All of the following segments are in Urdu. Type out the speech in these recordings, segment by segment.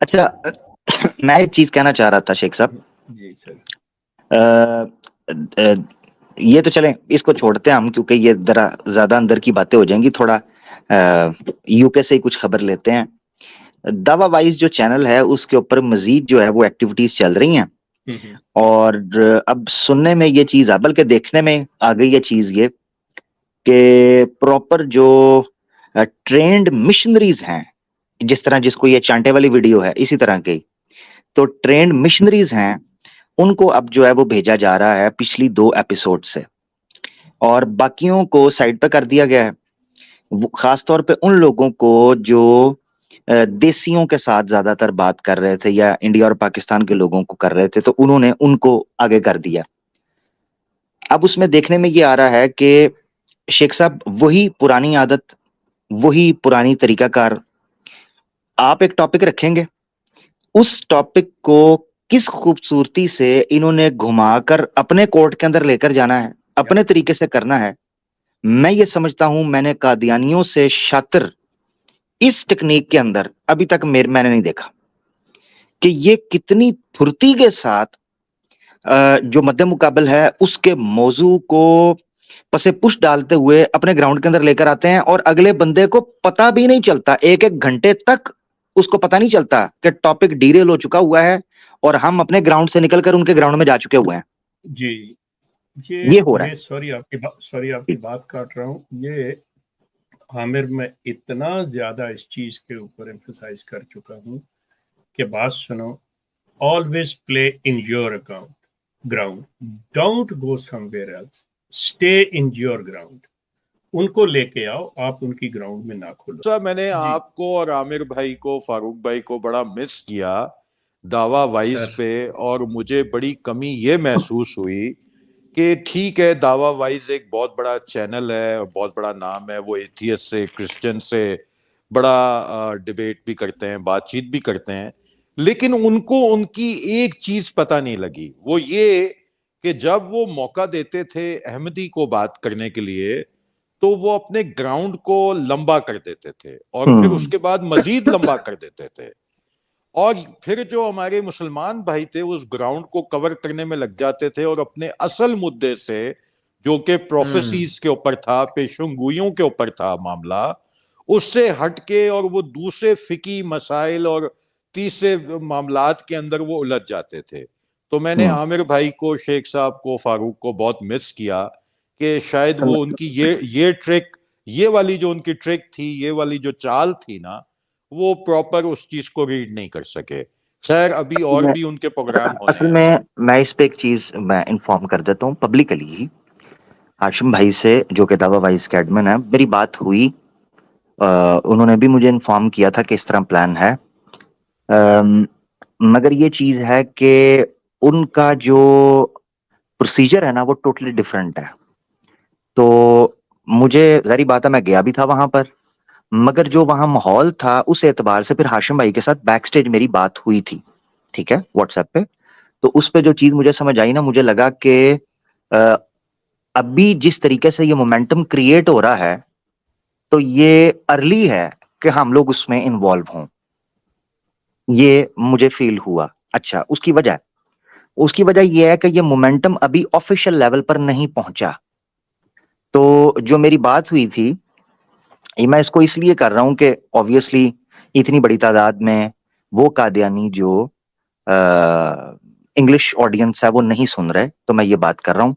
اچھا میں ایک چیز کہنا چاہ رہا تھا شیخ صاحب. جی سر. یہ تو چلیں اس کو چھوڑتے ہیں ہم, کیونکہ یہ ذرا زیادہ اندر کی باتیں ہو جائیں گی. تھوڑا یو کے سے ہی کچھ خبر لیتے ہیں. دعویٰ وائز جو چینل ہے اس کے اوپر مزید جو ہے وہ ایکٹیویٹیز چل رہی ہیں, اور اب سننے میں یہ چیز بلکہ دیکھنے میں آ گئی ہے چیز یہ کہ پراپر جو ٹرینڈ مشنریز ہیں, جس طرح جس کو یہ چانٹے والی ویڈیو ہے اسی طرح کی, تو ٹرینڈ مشنریز ہیں ان کو اب جو ہے وہ بھیجا جا رہا ہے پچھلی 2 ایپیسوڈ سے, اور باقیوں کو سائڈ پہ کر دیا گیا ہے. خاص طور پہ ان لوگوں کو جو دیسیوں کے ساتھ زیادہ تر بات کر رہے تھے یا انڈیا اور پاکستان کے لوگوں کو کر رہے تھے, تو انہوں نے ان کو آگے کر دیا. اب اس میں دیکھنے میں یہ آ رہا ہے کہ شیخ صاحب وہی پرانی عادت, وہی پرانی طریقہ کار, آپ ایک ٹاپک رکھیں گے, اس ٹاپک کو کس خوبصورتی سے انہوں نے گھما کر اپنے کورٹ کے اندر لے کر جانا ہے, اپنے طریقے سے کرنا ہے. میں یہ سمجھتا ہوں میں نے قادیانیوں سے شاطر اس ٹیکنیک کے اندر ابھی تک میں نے نہیں دیکھا کہ یہ کتنی پھرتی کے ساتھ جو مد مقابل ہے اس کے موضوع کو پسے پش ڈالتے ہوئے اپنے گراؤنڈ کے اندر لے کر آتے ہیں, اور اگلے بندے کو پتا بھی نہیں چلتا, 1 گھنٹے تک اس کو پتا نہیں چلتا کہ ٹاپک ڈیریل ہو چکا ہوا ہے اور ہم اپنے گراؤنڈ سے نکل کر ان کے گراؤنڈ میں جا چکے ہوئے ہیں. جی یہ ہو رہا ہے. سوری آپ کی بات کاٹ رہا ہوں. یہ عامر میں اتنا زیادہ اس چیز کے اوپر ایمفسائز کر چکا ہوں کہ بات سنو, always play in your ground, don't go somewhere else, stay in your ground. ان کو لے کے آؤ, آپ ان کی گراؤنڈ میں نہ کھولو. میں نے آپ کو اور عامر بھائی کو, فاروق بھائی کو بڑا مس کیا دعویٰ وائز پہ, اور مجھے بڑی کمی یہ محسوس ہوئی کہ ٹھیک ہے دعویٰ وائز ایک بہت بڑا چینل ہے اور بہت بڑا نام ہے, وہ ایتھیسٹ سے کرسچن سے بڑا ڈیبیٹ بھی کرتے ہیں, بات چیت بھی کرتے ہیں, لیکن ان کو ان کی ایک چیز پتہ نہیں لگی, وہ یہ کہ جب وہ موقع دیتے تھے احمدی کو بات کرنے کے لیے تو وہ اپنے گراؤنڈ کو لمبا کر دیتے تھے اور پھر اس کے بعد مزید لمبا کر دیتے تھے, اور پھر جو ہمارے مسلمان بھائی تھے اس گراؤنڈ کو کور کرنے میں لگ جاتے تھے اور اپنے اصل مدعے سے جو کہ پروفیسیز کے اوپر تھا, پیشن گوئیوں کے اوپر تھا معاملہ, اس سے ہٹ کے اور وہ دوسرے فقہی مسائل اور تیسرے معاملات کے اندر وہ الجھ جاتے تھے. تو میں نے عامر بھائی کو, شیخ صاحب کو, فاروق کو بہت مس کیا کہ شاید وہ ان کی یہ ٹرک, یہ والی جو ان کی ٹرک تھی, یہ والی جو چال تھی نا, وہ پراپر اس چیز کو ریڈ نہیں کر سکے. خیر ابھی اور بھی ان کے پروگرام ہونے اصل میں اس پہ ایک چیز میں انفارم کر دیتا ہوں پبلکلی ہی. ہاشم بھائی سے جو کہ دعویٰ وائز کے ایڈمن ہے میری بات ہوئی, انہوں نے بھی مجھے انفارم کیا تھا کہ اس طرح پلان ہے, مگر یہ چیز ہے کہ ان کا جو پروسیجر ہے نا وہ ٹوٹلی ڈیفرنٹ ہے. تو مجھے ظاہری بات ہے میں گیا بھی تھا وہاں پر, مگر جو وہاں ماحول تھا اس اعتبار سے پھر ہاشم بھائی کے ساتھ بیک سٹیج میری بات ہوئی تھی, ٹھیک ہے, واٹس ایپ پہ. تو اس پہ جو چیز مجھے سمجھ آئی نا, مجھے لگا کہ ابھی جس طریقے سے یہ مومنٹم کریٹ ہو رہا ہے تو یہ ارلی ہے کہ ہم لوگ اس میں انوالو ہوں, یہ مجھے فیل ہوا. اچھا اس کی وجہ یہ ہے کہ یہ مومنٹم ابھی آفیشیل لیول پر نہیں پہنچا. تو جو میری بات ہوئی تھی میں اس کو اس لیے کر رہا ہوں کہ obviously اتنی بڑی تعداد میں وہ قادیانی جو انگلش آڈینس ہے وہ نہیں سن رہے, تو میں یہ بات کر رہا ہوں.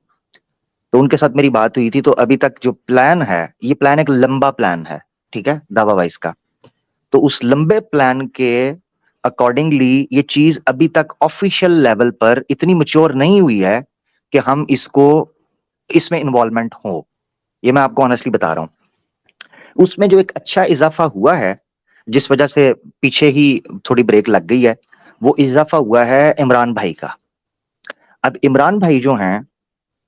تو ان کے ساتھ میری بات ہوئی تھی, تو ابھی تک جو پلان ہے یہ پلان ایک لمبا پلان ہے, ٹھیک ہے, دعویٰ وائز کا. تو اس لمبے پلان کے اکارڈنگلی یہ چیز ابھی تک آفیشیل لیول پر اتنی میچور نہیں ہوئی ہے کہ ہم اس میں انوالومنٹ ہو. یہ میں آپ کو آنیسٹلی بتا رہا ہوں. اس میں جو ایک اچھا اضافہ ہوا ہے جس وجہ سے پیچھے ہی تھوڑی بریک لگ گئی ہے, وہ اضافہ ہوا ہے عمران بھائی کا. اب عمران بھائی جو ہیں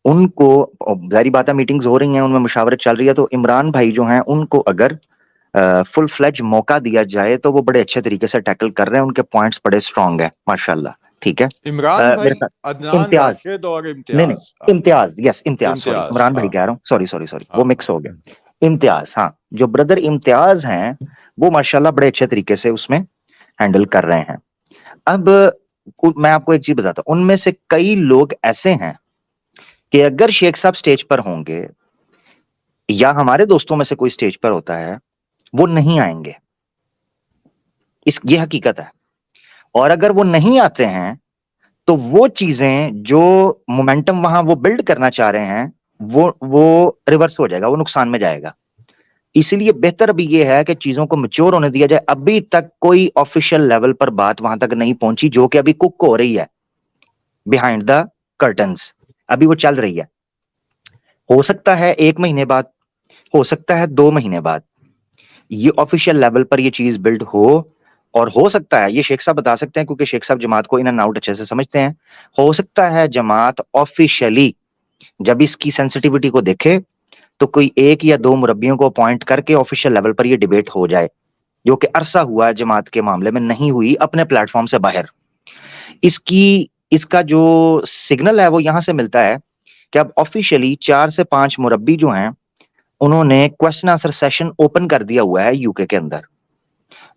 ان کو ظاہری بات ہے میٹنگز ہو رہی ہیں, ان میں مشاورت چل رہی ہے, تو عمران بھائی جو ہیں ان کو اگر فل فلیج موقع دیا جائے تو وہ بڑے اچھے طریقے سے ٹیکل کر رہے ہیں, ان کے پوائنٹس بڑے اسٹرانگ ہیں ماشاءاللہ, ٹھیک ہے. عمران بھائی, عدنان راشد اور نہیں امتیاز, یس امتیاز, سوری عمران بھائی کہہ رہا ہوں, سوری وہ مکس ہو گیا. امتیاز, ہاں, جو بردر امتیاز ہیں وہ ماشاءاللہ بڑے اچھے طریقے سے اس میں ہینڈل کر رہے ہیں. اب میں آپ کو ایک چیز بتاتا ہوں, ان میں سے کئی لوگ ایسے ہیں کہ اگر شیخ صاحب سٹیج پر ہوں گے یا ہمارے دوستوں میں سے کوئی سٹیج پر ہوتا ہے, وہ نہیں آئیں گے. یہ حقیقت ہے. اور اگر وہ نہیں آتے ہیں تو وہ چیزیں جو مومنٹم وہاں وہ بلڈ کرنا چاہ رہے ہیں وہ ریورس ہو جائے گا, وہ نقصان میں جائے گا. اسی لیے بہتر ابھی یہ ہے کہ چیزوں کو میچور ہونے دیا جائے. ابھی تک کوئی آفیشیل لیول پر بات وہاں تک نہیں پہنچی, جو کہ ابھی کک ہو رہی ہے بیہائنڈ دا کرٹنز, ابھی وہ چل رہی ہے. ہو سکتا ہے 1 مہینے بعد, ہو سکتا ہے 2 مہینے بعد یہ آفیشیل لیول پر یہ چیز بلڈ ہو, اور ہو سکتا ہے, یہ شیخ صاحب بتا سکتے ہیں کیونکہ شیخ صاحب جماعت کو ان اینڈ آؤٹ اچھے سے سمجھتے ہیں, ہو سکتا ہے جماعت آفیشیلی جب اس کی سینسٹیوٹی کو دیکھے تو کوئی 1 یا 2 مربیوں کو اپوائنٹ کر کے آفیشیل لیول پر یہ ڈیبیٹ ہو جائے, جو کہ عرصہ ہوا ہے جماعت کے معاملے میں نہیں ہوئی اپنے پلیٹ فارم سے باہر. اس کا جو سگنل ہے وہ یہاں سے ملتا ہے کہ اب آفیشیلی 4 سے 5 مربی جو ہیں انہوں نے کوسچن آنسر سیشن اوپن کر دیا ہوا ہے یو کے اندر,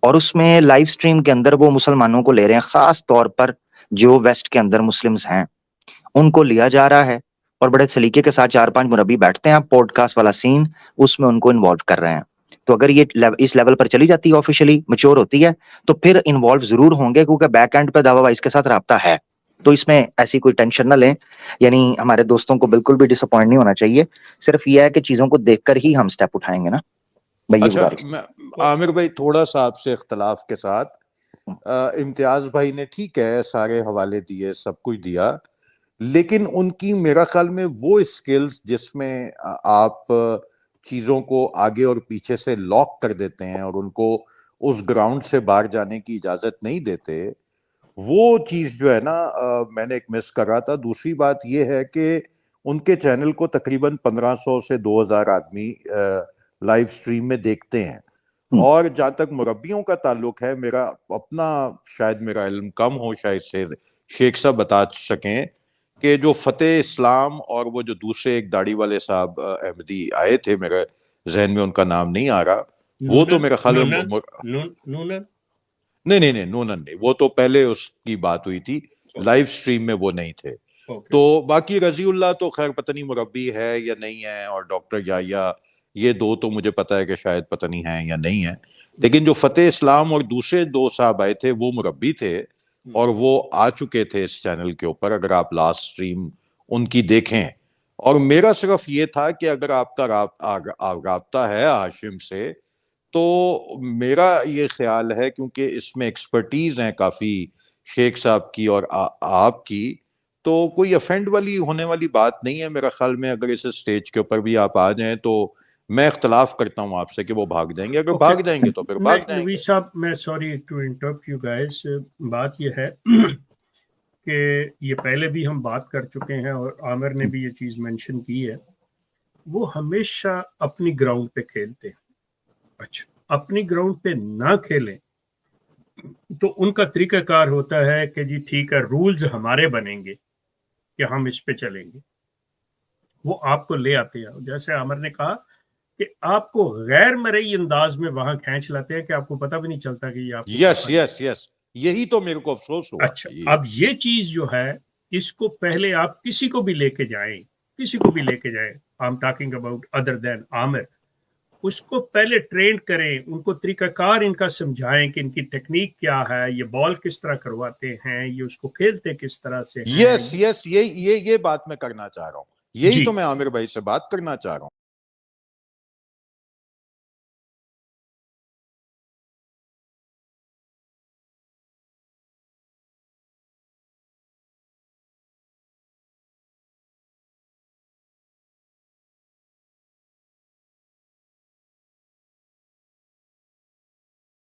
اور اس میں لائیو سٹریم کے اندر وہ مسلمانوں کو لے رہے ہیں, خاص طور پر جو ویسٹ کے اندر مسلمز ہیں ان کو لیا جا رہا ہے, اور بڑے سلیقے کے ساتھ 4-5 مربی بیٹھتے ہیں, پوڈ کاسٹ والا سین اس میں ان کو انوالو کر رہے ہیں. تو اگر یہ اس لیول پر چلی جاتی ہے, آفیشیلی میچور ہوتی ہے, تو پھر انوالو ضرور ہوں گے, کیونکہ بیک اینڈ پہ دعویٰ وائز کے ساتھ رابطہ ہے. تو اس میں ایسی کوئی ٹینشن نہ لیں, یعنی ہمارے دوستوں کو بالکل بھی ڈس اپوائنٹ نہیں ہونا چاہیے. صرف یہ ہے کہ چیزوں کو دیکھ کر ہی ہم سٹیپ اٹھائیں گے نا. اچھا, عامر بھائی تھوڑا سا آپ سے اختلاف کے ساتھ, امتیاز بھائی نے ٹھیک ہے سارے حوالے دیے, سب کچھ دیا, لیکن ان کی میرا خیال میں وہ اسکلز جس میں آپ چیزوں کو آگے اور پیچھے سے لاک کر دیتے ہیں اور ان کو اس گراؤنڈ سے باہر جانے کی اجازت نہیں دیتے, وہ چیز جو ہے نا میں نے ایک مس کر رہا تھا. دوسری بات یہ ہے کہ ان کے چینل کو تقریباً 1500 سے 2000 آدمی لائیو سٹریم میں دیکھتے ہیں, اور جہاں تک مربیوں کا تعلق ہے, میرا اپنا شاید میرا علم کم ہو, شاید سے شیخ صاحب بتا سکیں کہ جو فتح اسلام اور وہ جو دوسرے ایک داڑھی والے صاحب احمدی آئے تھے, میرے ذہن میں ان کا نام نہیں آ رہا, وہ تو میرا خیال میں نہیں نونن نہیں, وہ تو پہلے اس کی بات ہوئی تھی, لائیو سٹریم میں وہ نہیں تھے. تو باقی رضی اللہ تو خیر پتہ نہیں مربی ہے یا نہیں ہے, اور ڈاکٹر یحییٰ, یہ 2 تو مجھے پتا ہے کہ شاید پتہ نہیں ہیں یا نہیں ہیں, لیکن جو فتح اسلام اور دوسرے 2 صاحب آئے تھے وہ مربی تھے, اور وہ آ چکے تھے اس چینل کے اوپر, اگر آپ لاسٹ سٹریم ان کی دیکھیں. اور میرا صرف یہ تھا کہ اگر آپ کا رابطہ ہے ہاشم سے, تو میرا یہ خیال ہے کیونکہ اس میں ایکسپرٹیز ہیں کافی شیخ صاحب کی اور آپ کی, تو کوئی افینڈ والی ہونے والی بات نہیں ہے میرا خیال میں. اگر اس سٹیج کے اوپر بھی آپ آ جائیں تو میں اختلاف کرتا ہوں آپ سے کہ وہ بھاگ جائیں گے, اگر بھاگ جائیں گے تو پھر بھاگ جائیں گے. لویس صاحب, میں sorry to interrupt you guys, بات یہ ہے کہ یہ پہلے بھی ہم بات کر چکے ہیں اور عامر نے بھی یہ چیز مینشن کی ہے, وہ ہمیشہ اپنی گراؤنڈ پہ کھیلتے ہیں. اچھا, اپنی گراؤنڈ پہ نہ کھیلیں تو ان کا طریقہ کار ہوتا ہے کہ جی ٹھیک ہے رولز ہمارے بنیں گے کہ ہم اس پہ چلیں گے. وہ آپ کو لے آتے ہیں, جیسے عامر نے کہا کہ آپ کو غیر مرئی انداز میں وہاں کھینچ لاتے ہیں کہ آپ کو پتہ بھی نہیں چلتا کہ یہ آپ کو یس یہی تو میرے کو افسوس ہوا. اچھا, اب یہ چیز جو ہے اس کو پہلے آپ کسی کو بھی لے کے جائیں, I am talking about other than Aamir, اس کو پہلے ٹرین کریں, ان کو طریقہ کار ان کا سمجھائیں کہ ان کی ٹیکنیک کیا ہے, یہ بال کس طرح کرواتے ہیں, یہ اس کو کھیلتے کس طرح سے ہیں. یس یہ بات میں کرنا چاہ رہا ہوں, یہی تو میں عامر بھائی سے بات کرنا چاہ رہا ہوں.